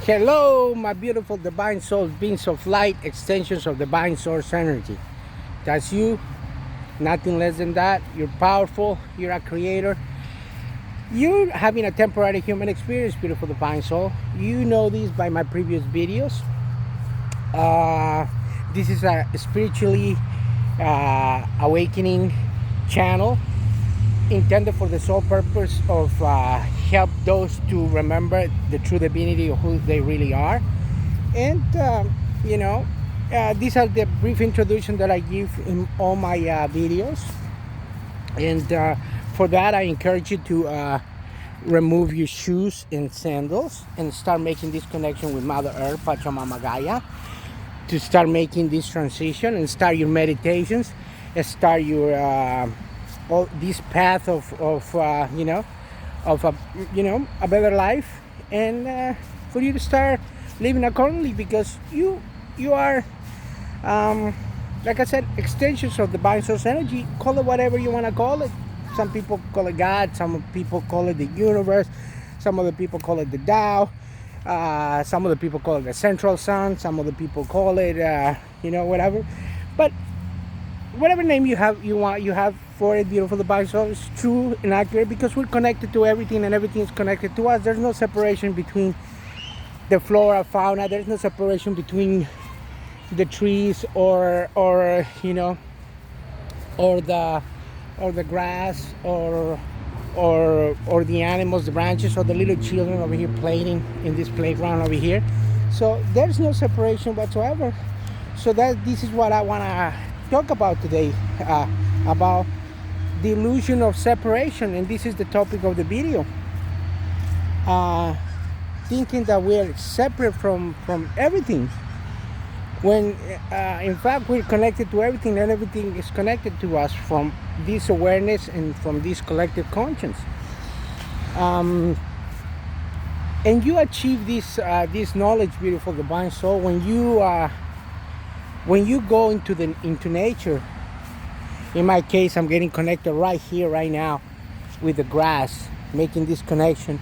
Hello, my beautiful divine souls, beings of light, extensions of divine source energy. That's you, nothing less than that. You're powerful, you're a creator. You're having a temporary human experience, beautiful divine soul. You know this by my previous videos. This is a spiritually awakening channel intended for the sole purpose of help those to remember the true divinity of who they really are. And these are the brief introduction that I give in all my videos. And for that, I encourage you to remove your shoes and sandals and start making this connection with Mother Earth, Pachamama Gaia, to start making this transition and start your meditations and start your this path of a better life, and for you to start living accordingly, because you are like I said, extensions of the divine source energy. Call it whatever you want to call it. Some people call it God, some people call it the universe, some other people call it the Tao, some other people call it the central sun, some other people call it whatever. But whatever name you have for it, beautiful divine soul, is true and accurate, because we're connected to everything and everything is connected to us. There's no separation between the flora, fauna. There's no separation between the trees or the grass or the animals, the branches, or the little children over here playing in this playground over here. So there's no separation whatsoever. So this is what I want to talk about today, about the illusion of separation, and this is the topic of the video. Thinking that we're separate from everything, when in fact we're connected to everything, and everything is connected to us from this awareness and from this collective conscience. And you achieve this knowledge, beautiful divine soul, when you go into nature. In my case, I'm getting connected right here, right now, with the grass, making this connection.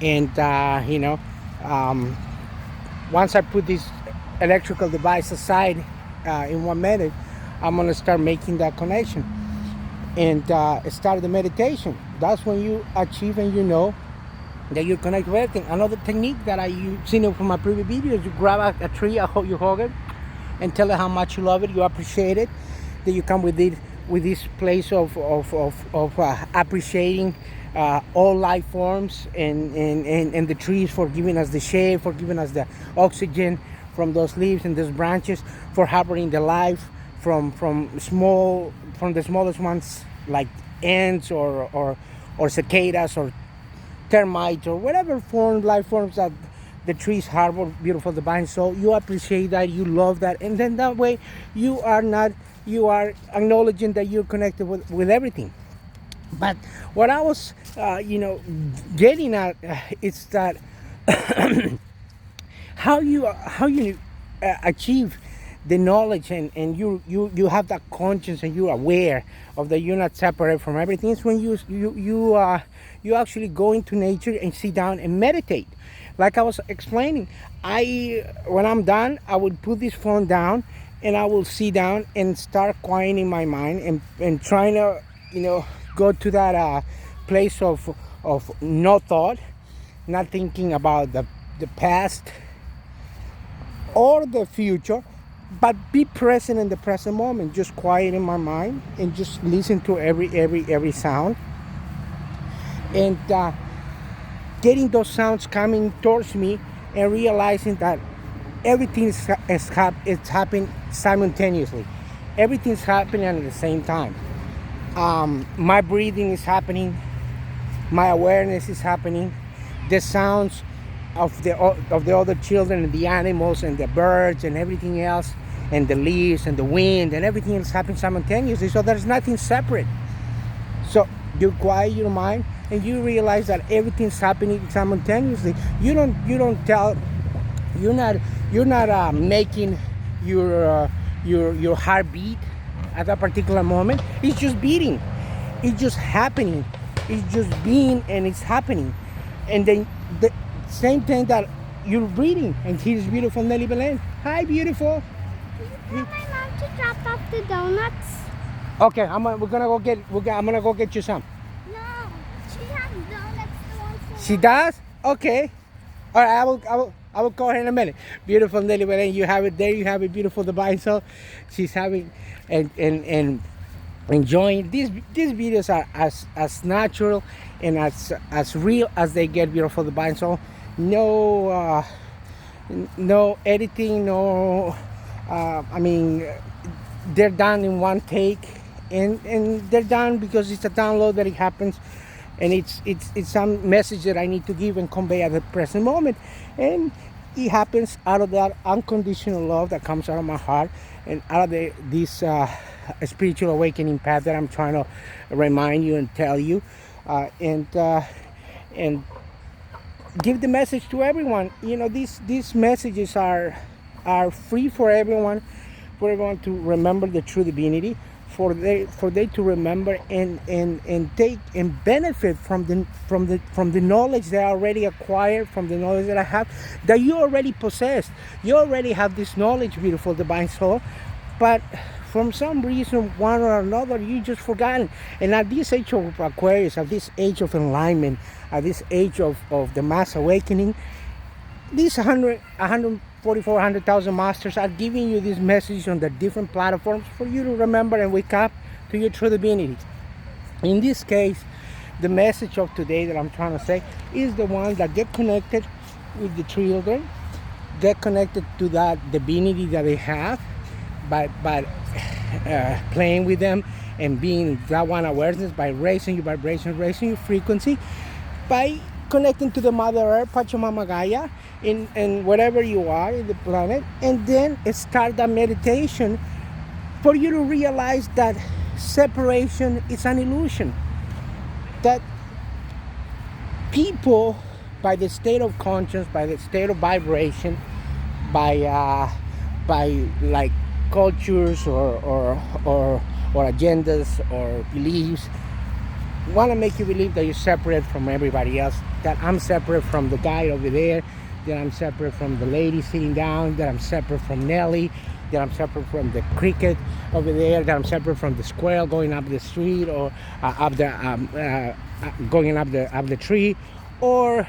And once I put this electrical device aside, in 1 minute, I'm gonna start making that connection and start the meditation. That's when you achieve and you know that you connect with everything. Another technique that you've seen from my previous videos, you grab a tree, you hug it, and tell it how much you love it, you appreciate it, that you come with this place of appreciating all life forms and the trees, for giving us the shade, for giving us the oxygen from those leaves and those branches, for harboring the life from the smallest ones, like ants or cicadas or termites or whatever life forms that the trees harbor, beautiful divine soul. You appreciate that, you love that, and then that way you are acknowledging that you're connected with everything. But what I was getting at is that how you achieve the knowledge and you have that conscience and you're aware of that you're not separate from everything, is when you actually go into nature and sit down and meditate. Like I was explaining, when I'm done, I would put this phone down and I will sit down and start quieting my mind and trying to go to that place of no thought, not thinking about the past or the future, but be present in the present moment, just quieting my mind and just listen to every sound, and getting those sounds coming towards me, and realizing that everything is happening simultaneously. Everything's happening at the same time. My breathing is happening, my awareness is happening, the sounds of the other children and the animals and the birds and everything else, and the leaves and the wind and everything is happening simultaneously. So there's nothing separate. So you quiet your mind and you realize that everything's happening simultaneously. You're not making your heartbeat at that particular moment. It's just beating, it's just happening, it's just being, and it's happening. And then the same thing that you're reading. And here's beautiful Nelly Belen. Hi, beautiful. Can you tell my mom to drop off the donuts? Okay, I'm gonna go get you some. No, she has donuts. The ones that She does? Okay. All right, I will call her in a minute. Beautiful Nelly Belen, you have it there. You have it, beautiful divine soul. She's having and enjoying these videos are as natural and as real as they get, beautiful divine soul. No no editing, no I mean, they're done in one take, and they're done because it's a download that it happens, and it's some message that I need to give and convey at the present moment, and it happens out of that unconditional love that comes out of my heart and out of this spiritual awakening path that I'm trying to remind you and tell you, and give the message to everyone. You know, these messages are free for everyone to remember the true divinity, for they to remember and take and benefit from the knowledge they already acquired, from the knowledge that I have, that you already possess. You already have this knowledge, beautiful divine soul, but from some reason, one or another, you just forgotten. And at this age of Aquarius, at this age of enlightenment, at this age of the mass awakening, these 100,000 masters are giving you this message on the different platforms for you to remember and wake up to your true divinity. In this case, the message of today that I'm trying to say is the one that get connected with the children, get connected to that divinity that they have by playing with them and being that one awareness, by raising your vibration, raising your frequency, by connecting to the Mother Earth, Pachamama Gaia, in wherever you are in the planet, and then start that meditation for you to realize that separation is an illusion. That people, by the state of conscience, by the state of vibration, by like cultures or agendas or beliefs, want to make you believe that you're separate from everybody else, that I'm separate from the guy over there, that I'm separate from the lady sitting down, that I'm separate from Nelly, that I'm separate from the cricket over there, that I'm separate from the squirrel going up the street, or going up the tree, or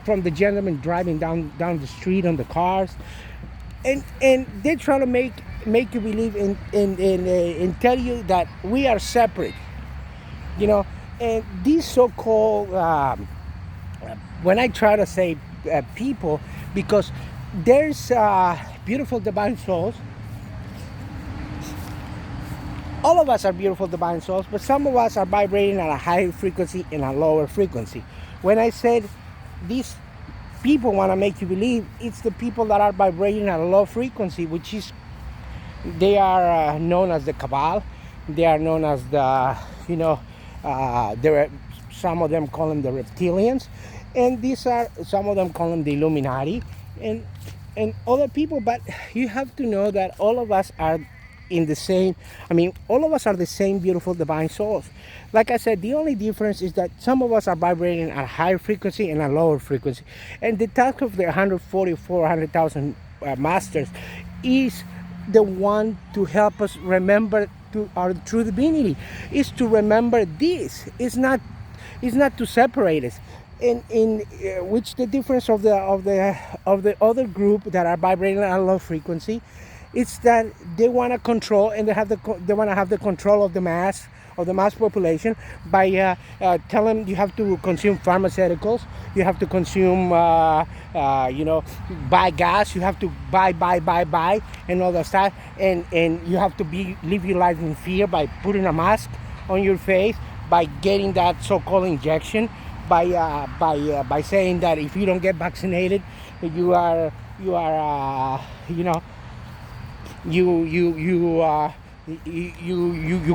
from the gentleman driving down the street on the cars. And they try to make you believe and tell you that we are separate. You know, and these so-called, when I try to say people, because there's beautiful divine souls. All of us are beautiful divine souls, but some of us are vibrating at a higher frequency and a lower frequency. When I said these people want to make you believe, it's the people that are vibrating at a low frequency, which is, they are known as the Cabal. They are known as the, you know, there are, some of them call them the reptilians, and these are, some of them call them the Illuminati, and other people. But you have to know that all of us are in the same, I mean, all of us are the same beautiful divine souls. Like I said, the only difference is that some of us are vibrating at a higher frequency and a lower frequency. And the task of the 100,000 masters is the one to help us remember to our true divinity, is to remember this. It's not to separate us. In which the difference of the other group that are vibrating at a low frequency, it's that they want to control, and they want to have the control of the mass population by telling them you have to consume pharmaceuticals, you have to consume you know, buy gas, you have to buy and all that stuff, and you have to live your life in fear by putting a mask on your face, by getting that so-called injection, by saying that if you don't get vaccinated, you are you know, you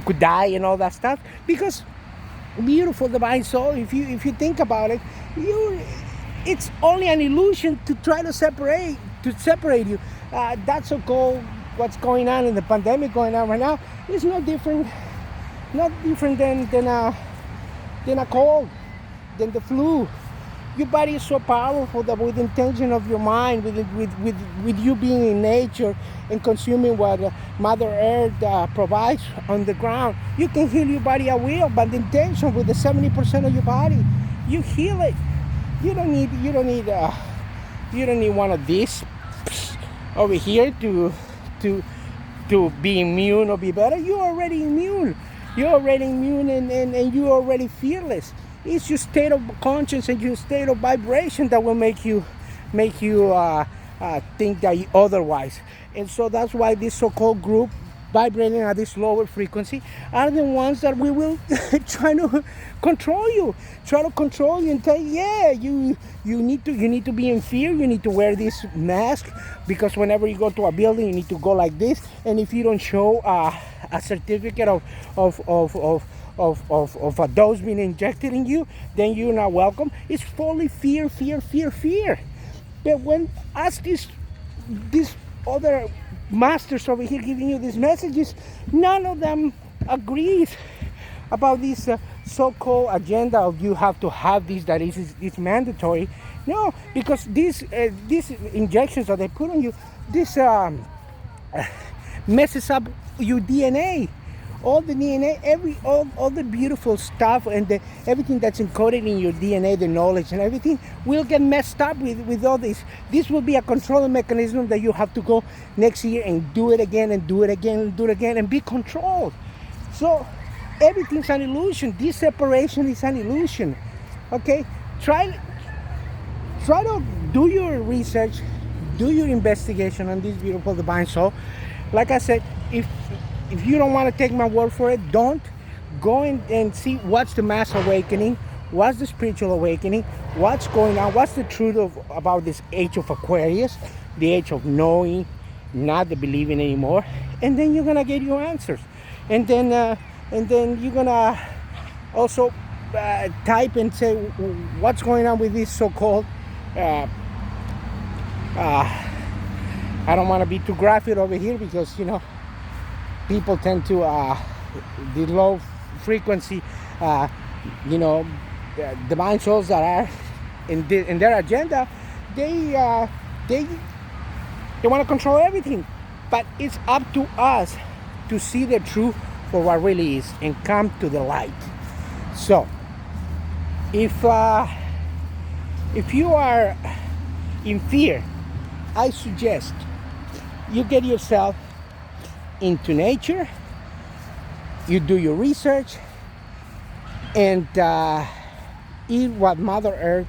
could die and all that stuff. Because beautiful divine soul, if you think about it, it's only an illusion to try to separate you. That's so-called what's going on in the pandemic going on right now is no different than a cold, than the flu. Your body is so powerful that with the intention of your mind, with you being in nature and consuming what Mother Earth provides on the ground, you can heal your body at will. But the intention with the 70% of your body, you heal it. You don't need one of these over here to to be immune or be better. You're already immune. You're already immune, and you're already fearless. It's your state of conscience and your state of vibration that will make you think that otherwise. And so that's why this so-called group vibrating at this lower frequency are the ones that we will try to control you, and tell you, yeah, you need to be in fear. You need to wear this mask, because whenever you go to a building, you need to go like this. And if you don't show a certificate of a dose being injected in you, then you're not welcome. It's fully fear. But when ask these other masters over here giving you these messages, none of them agrees about this so-called agenda of you have to have this, that is mandatory. No, because these injections that they put on you, this messes up your DNA. All the DNA, all the beautiful stuff, and everything that's encoded in your DNA, the knowledge and everything, will get messed up with all this. This will be a controlling mechanism that you have to go next year and do it again and do it again and do it again and be controlled. So everything's an illusion. This separation is an illusion. Okay, try to do your research, do your investigation on this beautiful divine soul. Like I said, if you don't want to take my word for it, don't. Go and see what's the mass awakening, what's the spiritual awakening, what's going on, what's the truth about this age of Aquarius, the age of knowing, not the believing anymore. And then you're gonna get your answers. And then you're gonna also type and say what's going on with this so-called. I don't want to be too graphic over here, because people tend to the low frequency divine souls that are in their agenda, they want to control everything. But it's up to us to see the truth for what really is and come to the light. So if you are in fear, I suggest you get yourself into nature, you do your research, and eat what Mother Earth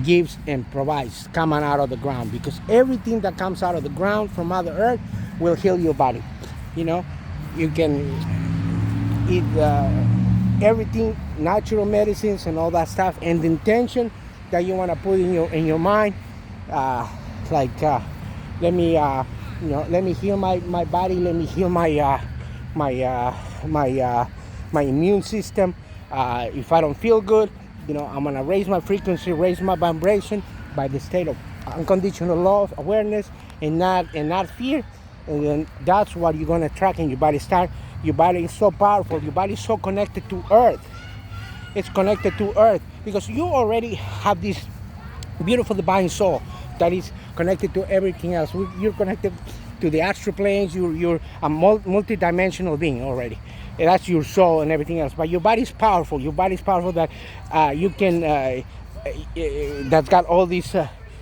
gives and provides coming out of the ground, because everything that comes out of the ground from Mother Earth will heal your body. You can eat everything, natural medicines and all that stuff, and the intention that you want to put in your mind, let me heal my body, let me heal my immune system. If I don't feel good, I'm gonna raise my frequency, raise my vibration by the state of unconditional love, awareness, and not fear. And then that's what you're gonna attract in your body. Your body is so powerful. Your body is so connected to Earth. It's connected to Earth because you already have this beautiful divine soul that is connected to everything else. You're connected to the astral planes. You're a multi-dimensional being already. And that's your soul and everything else. But your body's powerful. Your body's powerful that you can. That's got all these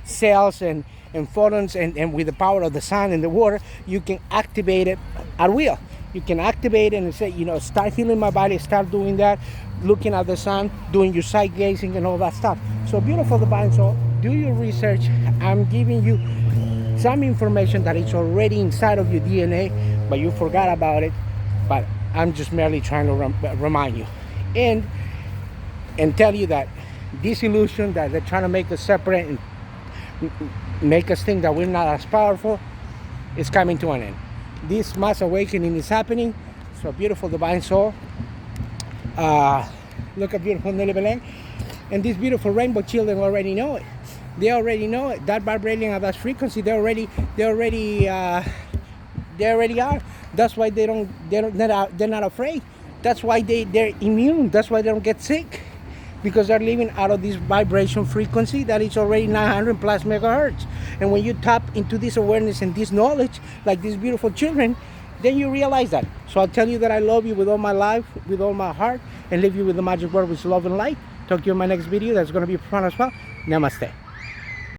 cells and photons, and with the power of the sun and the water, you can activate it at will. You can activate it and say, start healing my body, start doing that, looking at the sun, doing your sight gazing and all that stuff. So beautiful divine soul, do your research. I'm giving you some information that is already inside of your DNA, but you forgot about it. But I'm just merely trying to remind you and tell you that this illusion that they're trying to make us separate and make us think that we're not as powerful is coming to an end. This mass awakening is happening. So beautiful divine soul. Look at beautiful Nelly Belén. And these beautiful rainbow children already know it. They already know it. That vibrating at that frequency, they already are. That's why they're not afraid. That's why they're immune. That's why they don't get sick. because they're living out of this vibration frequency that is already 900 plus megahertz. And when you tap into this awareness and this knowledge, like these beautiful children, then you realize that. So I'll tell you that I love you with all my life, with all my heart, and leave you with the magic word, which is love and light. Talk to you in my next video. That's going to be fun as well. Namaste.